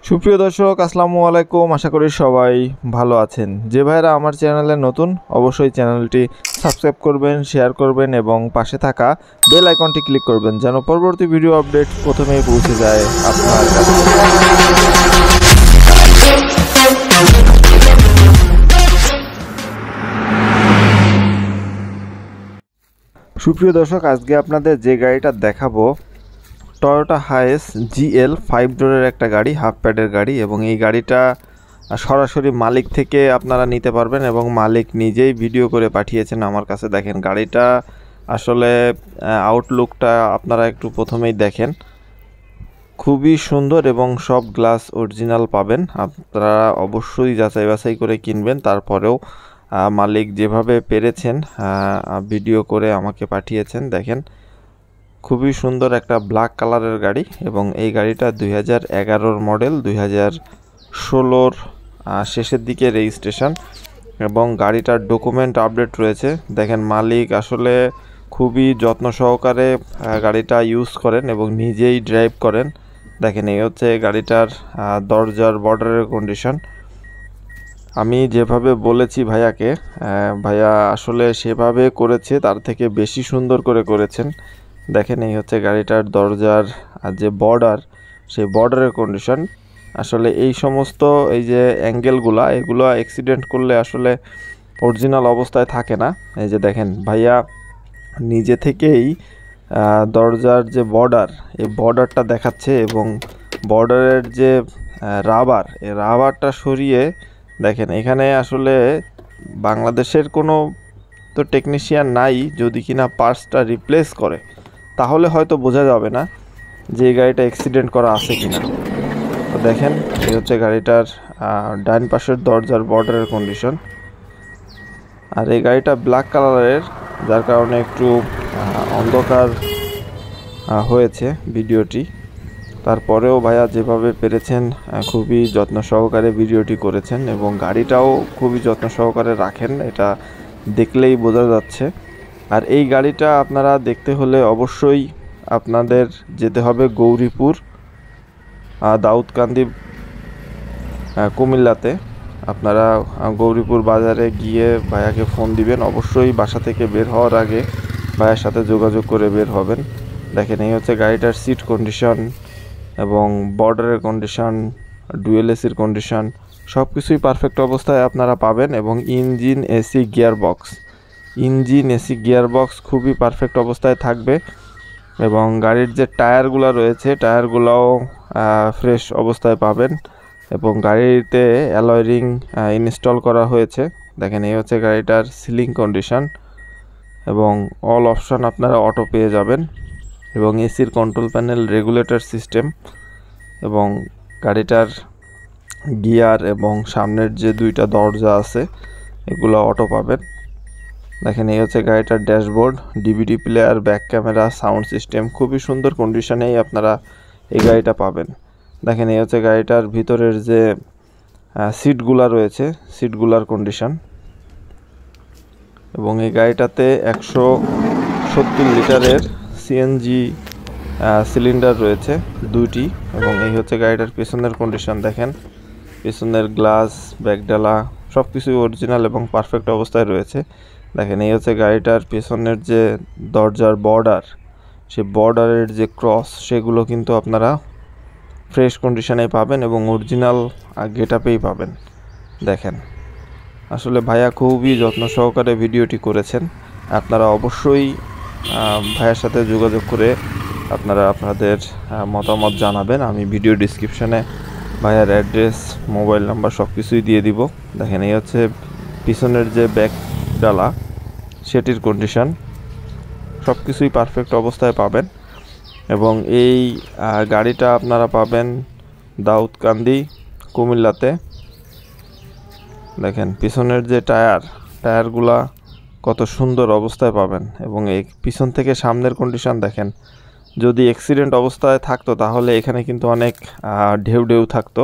সুপ্রিয় দর্শক, আসসালামু আলাইকুম। আশা করি সবাই ভালো আছেন। যে ভাইরা আমার চ্যানেলে নতুন, অবশ্যই চ্যানেলটি সাবস্ক্রাইব করবেন, শেয়ার করবেন এবং পাশে থাকা বেল আইকনটি ক্লিক করবেন যেন পরবর্তী ভিডিও আপডেট প্রথমেই পৌঁছে যায় আপনার কাছে। সুপ্রিয় দর্শক, আজকে আপনাদের যে গাড়িটা দেখাবো টয়োটা হাইস জিএল 5 ডোরের একটা গাড়ি, হাফ প্যাডের গাড়ি, এবং এই গাড়িটা সরাসরি মালিক থেকে আপনারা নিতে পারবেন এবং মালিক নিজেই ভিডিও করে পাঠিয়েছেন আমার কাছে। দেখেন গাড়িটা আসলে আউটলুকটা আপনারা একটু প্রথমেই দেখেন, খুবই সুন্দর এবং সব গ্লাস অরিজিনাল পাবেন। আপনারা অবশ্যই যাচাই বাছাই করে কিনবেন। তারপরেও মালিক যেভাবে পেরেছেন ভিডিও করে আমাকে পাঠিয়েছেন। দেখেন খুবই সুন্দর একটা ব্ল্যাক কালারের গাড়ি, এবং এই গাড়িটা 2011 মডেল, 2016 শেষের দিকে রেজিস্ট্রেশন, এবং গাড়িটার ডকুমেন্ট আপডেট রয়েছে। দেখেন মালিক আসলে খুবই যত্ন সহকারে গাড়িটা ইউজ করেন এবং নিজেই ড্রাইভ করেন। দেখেন এই হচ্ছে গাড়িটার দরজার বর্ডারের কন্ডিশন। আমি যেভাবে বলেছি ভাইয়াকে, ভাইয়া আসলে সেভাবে করেছে, তার থেকে বেশি সুন্দর করে করেছেন। দেখেন এই হচ্ছে গাড়িটার দরজার যে বর্ডার, সেই বর্ডারের কন্ডিশন। আসলে এই সমস্ত এই যে অ্যাঙ্গেলগুলা, এগুলো অ্যাক্সিডেন্ট করলে আসলে অরিজিনাল অবস্থায় থাকে না। এই যে দেখেন ভাইয়া নিজে থেকেই দরজার যে বর্ডার, এই বর্ডারটা দেখাচ্ছে, এবং বর্ডারের যে রাবার, এই রাবারটা সরিয়ে দেখেন এখানে আসলে বাংলাদেশের কোনো তো টেকনিশিয়ান নাই, যদি কিনা পার্টসটা রিপ্লেস করে তাহলে হয়তো বোঝা যাবে না যে এই গাড়িটা অ্যাক্সিডেন্ট করা আছে কিনা। তো দেখেন এই হচ্ছে গাড়িটার ডান পাশের দরজার বর্ডারের কন্ডিশন। আর এই গাড়িটা ব্ল্যাক কালারের, যার কারণে একটু অন্ধকার হয়েছে ভিডিওটি। তারপরেও ভাইয়া যেভাবে পেরেছেন খুবই যত্ন সহকারে ভিডিওটি করেছেন, এবং গাড়িটাও খুবই যত্ন সহকারে রাখেন, এটা দেখলেই বোঝা যাচ্ছে। আর এই গাড়িটা আপনারা দেখতে হলে অবশ্যই আপনাদের যেতে হবে গৌরীপুর, দাউদকান্দি, কুমিল্লাতে। আপনারা গৌরীপুর বাজারে গিয়ে ভাইয়াকে ফোন দিবেন। অবশ্যই বাসা থেকে বের হওয়ার আগে ভাইয়ের সাথে যোগাযোগ করে বের হবেন। দেখেন এই হচ্ছে গাড়িটার সিট কন্ডিশন এবং বর্ডারের কন্ডিশন, ডুয়েল এসির কন্ডিশন, সব কিছুই পারফেক্ট অবস্থায় আপনারা পাবেন। এবং ইঞ্জিন, এসি, গিয়ার বক্স খুবই পারফেক্ট অবস্থায় থাকবে। এবং গাড়ির যে টায়ারগুলো রয়েছে, টায়ারগুলোও ফ্রেশ অবস্থায় পাবেন, এবং গাড়িতে অ্যালয় রিং ইনস্টল করা হয়েছে। দেখেন এই হচ্ছে গাড়িটার সিলিং কন্ডিশন, এবং অল অপশন আপনারা অটো পেয়ে যাবেন, এবং এসির কন্ট্রোল প্যানেল, রেগুলেটর সিস্টেম, এবং গাড়িটার গিয়ার এবং সামনের যে দুইটা দরজা আছে এগুলো অটো পাবেন। দেখেন এই হচ্ছে গাড়িটার dashboard, DVD player, back camera, sound system, খুবই সুন্দর কন্ডিশনেই আপনারা এই গাড়িটা পাবেন। দেখেন এই হচ্ছে গাড়িটার ভিতরের যে সিটগুলা রয়েছে, সিটগুলার কন্ডিশন, এবং এই গাড়িটাতে 170 লিটারের সিএনজি সিলিন্ডার রয়েছে দুইটি। এবং এই হচ্ছে গাড়িটার পেছনের কন্ডিশন। দেখেন পেছনের গ্লাস, ব্যাকডালা সব কিছুই অরিজিনাল এবং পারফেক্ট অবস্থায় রয়েছে। দেখেন এই হচ্ছে গাড়িটার পেছনের যে দরজার বর্ডার, সেই বর্ডারের যে ক্রস, সেগুলো কিন্তু আপনারা ফ্রেশ কন্ডিশনে পাবেন এবং অরিজিনাল গেটআপেই পাবেন। দেখেন আসলে ভাইয়া খুবই যত্ন সহকারে ভিডিওটি করেছেন। আপনারা অবশ্যই ভাইয়ার সাথে যোগাযোগ করে আপনারা আপনাদের মতামত জানাবেন। আমি ভিডিও ডিসক্রিপশানে ভাইয়ার অ্যাড্রেস, মোবাইল নাম্বার সব কিছুই দিয়ে দিব। দেখেন এই হচ্ছে পিছনের যে ব্যাক ডালা, সেটির কন্ডিশন সব কিছুই পারফেক্ট অবস্থায় পাবেন। এবং এই গাড়িটা আপনারা পাবেন দাউদকান্দি, কুমিল্লাতে। দেখেন পিছনের যে টায়ারগুলা কত সুন্দর অবস্থায় পাবেন, এবং এই পিছন থেকে সামনের কন্ডিশন দেখেন। যদি অ্যাক্সিডেন্ট অবস্থায় থাকতো তাহলে এখানে কিন্তু অনেক ঢেউ থাকতো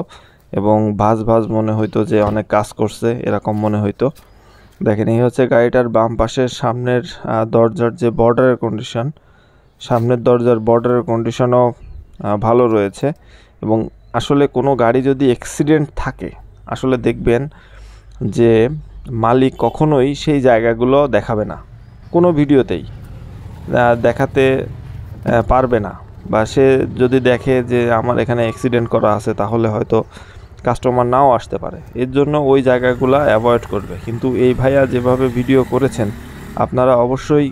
এবং ভাঁজ মনে হইতো যে অনেক কাজ করছে, এরকম মনে হইতো। দেখেন এই হচ্ছে গাড়িটার বাম পাশের সামনের দরজার যে বর্ডারের কন্ডিশন, সামনের দরজার বর্ডারের কন্ডিশনও ভালো রয়েছে, এবং আসলে কোনো গাড়ি যদি অ্যাক্সিডেন্ট থাকে আসলে দেখবেন যে মালিক কখনোই সেই জায়গাগুলো দেখাবে না, কোনো ভিডিওতেই দেখাতে পারবে না। বা সে যদি দেখে যে আমার এখানে অ্যাক্সিডেন্ট করা আছে তাহলে হয়তো কাস্টমার নাও আসতে পারে, এর জন্য ওই জায়গাগুলো অ্যাভয়েড করবে। কিন্তু এই ভাইয়া যেভাবে ভিডিও করেছেন আপনারা অবশ্যই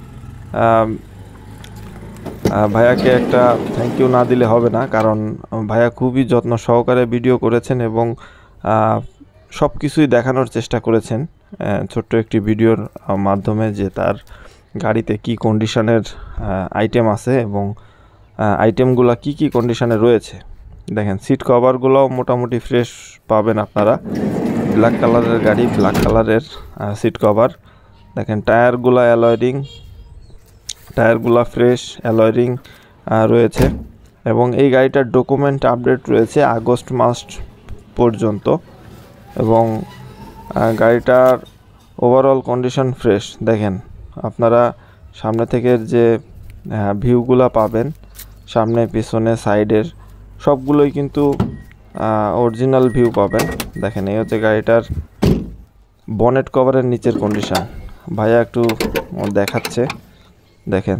ভাইয়াকে একটা থ্যাংক ইউ না দিলে হবে না, কারণ ভাইয়া খুবই যত্ন সহকারে ভিডিও করেছেন এবং সব কিছুই দেখানোর চেষ্টা করেছেন ছোট্ট একটি ভিডিওর মাধ্যমে, যে তার গাড়িতে কি কন্ডিশনের আইটেম আছে এবং আইটেমগুলো কি কি কন্ডিশনে রয়েছে। দেখেন সিট কভারগুলোও মোটামুটি ফ্রেশ পাবেন আপনারা, ব্ল্যাক কালারের গাড়ি, ব্ল্যাক কালারের সিট কভার। দেখেন টায়ারগুলো অ্যালয় টায়ারগুলো ফ্রেশ অ্যালয় রিং রয়েছে এবং এই গাড়িটার ডকুমেন্ট আপডেট রয়েছে আগস্ট মাস পর্যন্ত এবং গাড়িটার ওভারঅল কন্ডিশন ফ্রেশ। দেখেন আপনারা সামনে থেকে যে ভিউগুলো পাবেন, সামনে পিছনে সাইডের সবগুলোই কিন্তু অরিজিনাল ভিউ পাবেন। দেখেন এই হচ্ছে গাড়িটার বনেট কভারের নিচের কন্ডিশন, ভাইয়া একটু দেখাচ্ছে। দেখেন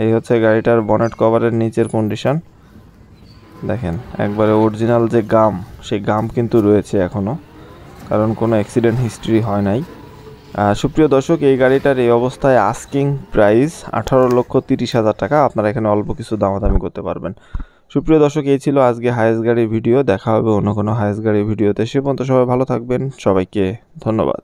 এই হচ্ছে গাড়িটার বনেট কভারের নিচের কন্ডিশন। দেখেন একবারে অরিজিনাল যে গাম, সেই গাম কিন্তু রয়েছে এখনও, কারণ কোনো অ্যাক্সিডেন্ট হিস্ট্রি হয় নাই। সুপ্রিয় দর্শক, এই গাড়িটার এই অবস্থায় আস্কিং প্রাইস 18,30,000 টাকা। আপনারা এখানে অল্প কিছু দামাদামি করতে পারবেন। সুপ্রিয় দর্শক, এই ছিল আজকে হায়েস গাড়ির ভিডিও। দেখা হবে অন্য কোনো হায়েস গাড়ির ভিডিওতে। সে পর্যন্ত সবাই ভালো থাকবেন। সবাইকে ধন্যবাদ।